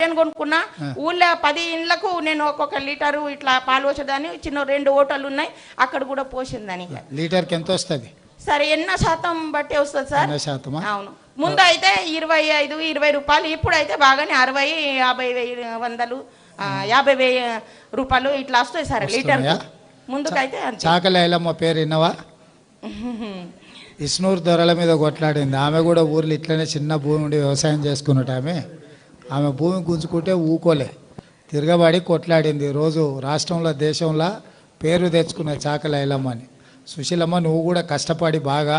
నేను కొనుక్కున్నా. ఊళ్ళో 10 ఇండ్లకు నేను ఒక్కొక్క లీటరు ఇట్లా పాలు పోసేదాన్ని. చిన్న 2 హోటళ్ళు ఉన్నాయి, అక్కడ కూడా పోసిందని. లీటర్కి ఎంత వస్తుంది? సరే, ఎన్న శాతం బట్టి వస్తుంది సార్? అవును, ముందు అయితే 25-20 రూపాయలు, ఇప్పుడైతే బాగానే 60-50 రూపాయలు ఇట్లా వస్తాయి సార్ లీటర్. ముందుకైతే చాకలి ఐలమ్మ పేరు విన్నవా? ఇస్నూరు దొరల మీద కొట్లాడింది ఆమె కూడా. ఊర్లో ఇట్లనే చిన్న భూమి ఉండి వ్యవసాయం చేసుకున్నట్టు ఆమె భూమి గుంజుకుంటే ఊకోలే, తిరగబడి కొట్లాడింది. రోజు రాష్ట్రంలో దేశంలో పేరు తెచ్చుకున్న చాకలి ఐలమ్మ అని. సుశీలమ్మ, నువ్వు కూడా కష్టపడి బాగా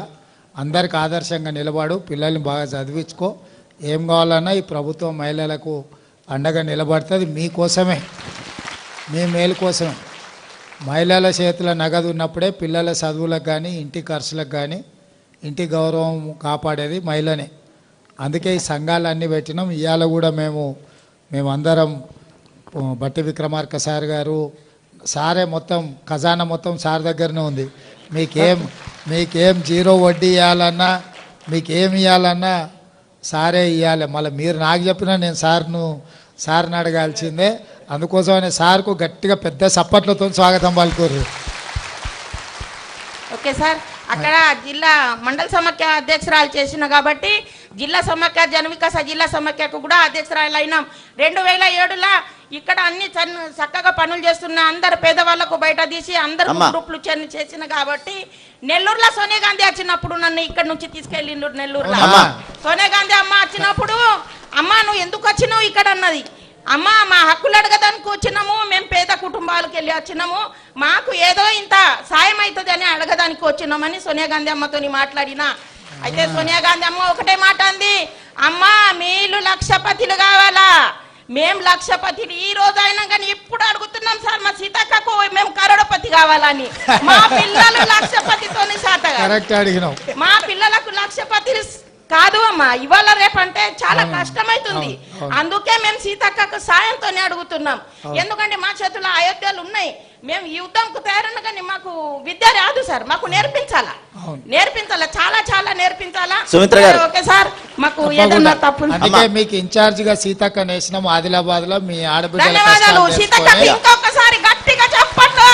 అందరికి ఆదర్శంగా నిలబడు, పిల్లల్ని బాగా చదివించుకో. ఏం కావాలన్నా ఈ ప్రభుత్వం మహిళలకు అండగా నిలబడుతుంది. మీకోసమే, మీ మేలు కోసమే. మహిళల చేతుల నగదు ఉన్నప్పుడే పిల్లల చదువులకు కానీ ఇంటి ఖర్చులకు కానీ ఇంటి గౌరవం కాపాడేది మహిళనే. అందుకే ఈ సంఘాలన్నీ పెట్టినాం. ఇవాళ కూడా మేమందరం బట్టి విక్రమార్క సార్ గారు సారే మొత్తం ఖజానా మొత్తం సార్ దగ్గరనే ఉంది. మీకేం 0 వడ్డీ ఇవ్వాలన్నా, మీకేమి ఇవ్వాలన్నా సారే ఇవ్వాలి. మళ్ళీ మీరు నాకు చెప్పినా నేను సార్ని అడగాల్సిందే. అందుకోసమనే సార్కు గట్టిగా పెద్ద సప్పట్లతో స్వాగతం పలుకుర్రు. ఓకే సార్, అక్కడ జిల్లా మండల సమాఖ్య అధ్యక్షురాలు చేసిన కాబట్టి జిల్లా సమాఖ్య జనవికాస జిల్లా సమాఖ్యకు కూడా అధ్యక్షురాలు అయినాం. 2007లో ఇక్కడ అన్ని చక్కగా పనులు చేస్తున్న అందరు పేదవాళ్లకు బయట తీసి అందరు గ్రూపులు చేసిన కాబట్టి నెల్లూరులో సోనియా గాంధీ వచ్చినప్పుడు నన్ను ఇక్కడ నుంచి తీసుకెళ్ళిండు. నెల్లూరులో సోనియా గాంధీ అమ్మ వచ్చినప్పుడు, అమ్మ నువ్వు ఎందుకు వచ్చినావు ఇక్కడ అన్నది. అమ్మ, మా హక్కులు అడగదానికి వచ్చినాము, మేము పేద కుటుంబాలకు వెళ్ళి వచ్చినాము, మాకు ఏదో ఇంత సాయం అవుతుంది అని అడగదానికి వచ్చినామని సోనియా గాంధీ అమ్మతో మాట్లాడినా. అయితే సోనియా గాంధీ అమ్మ ఒకటే మాట అంది, అమ్మ మీరు లక్షపతిలు కావాలా, మేము లక్షపతిలు ఈ రోజు అయినా కానీ ఇప్పుడు అడుగుతున్నాం సార్ మా సీతక్కకు మేము కరోడపతి కావాలని. మా పిల్లలు లక్షపతితోని సాటగా, మా పిల్లలకు లక్షపతి కాదు అమ్మా, ఇవాళ రేపంటే చాలా కష్టమైతుంది. అందుకే మేము సీతక్కకు సాయంతోనే అడుగుతున్నాం. ఎందుకంటే మా చేతుల్లో అయోధ్యలు ఉన్నాయి, మేము యుద్ధంకు తయారన్నా కానీ మాకు విద్య రాదు సార్, మాకు నేర్పించాలా చాలా నేర్పించాలా. ఓకే సార్, మాకు ఏదన్నా తప్పు మీకు ఇన్ఛార్జ్ గా సీతక్క నేసినాం ఆదిలాబాద్ లో. మీ ఆడబిడ్డ ధన్యవాదాలు సీతక్క, ఇంకొకసారి గట్టిగా చెప్పండి.